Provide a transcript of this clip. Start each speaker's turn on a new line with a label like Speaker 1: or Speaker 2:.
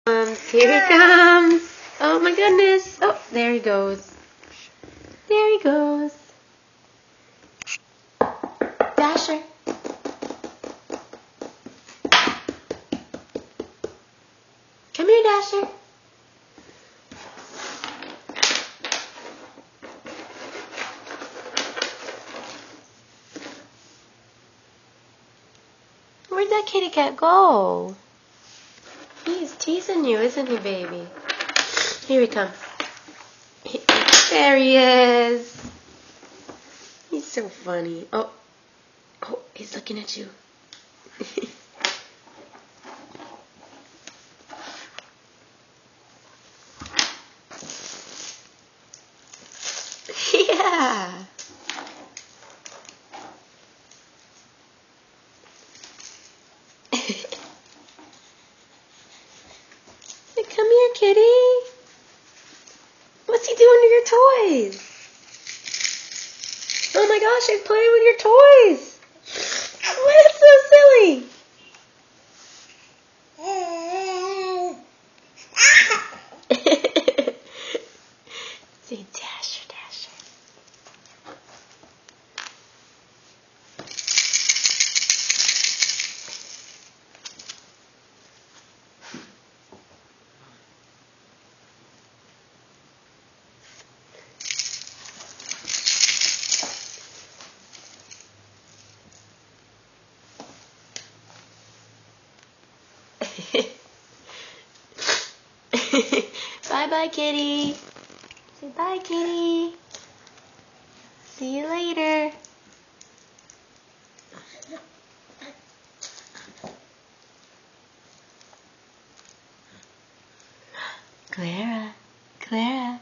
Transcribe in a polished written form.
Speaker 1: Here he comes. Oh my goodness. Oh, there he goes. There he goes. Dasher. Come here, Dasher. Where'd that kitty cat go? He's teasing you, isn't he, baby? Here he comes. There he is. He's so funny. Oh, he's looking at you. Yeah. Come here, kitty. What's he doing to your toys? Oh my gosh, he's playing with your toys. That's so silly. See, Dasher, Dasher. Bye-bye, kitty. Say bye, kitty. See you later. Clara, Clara.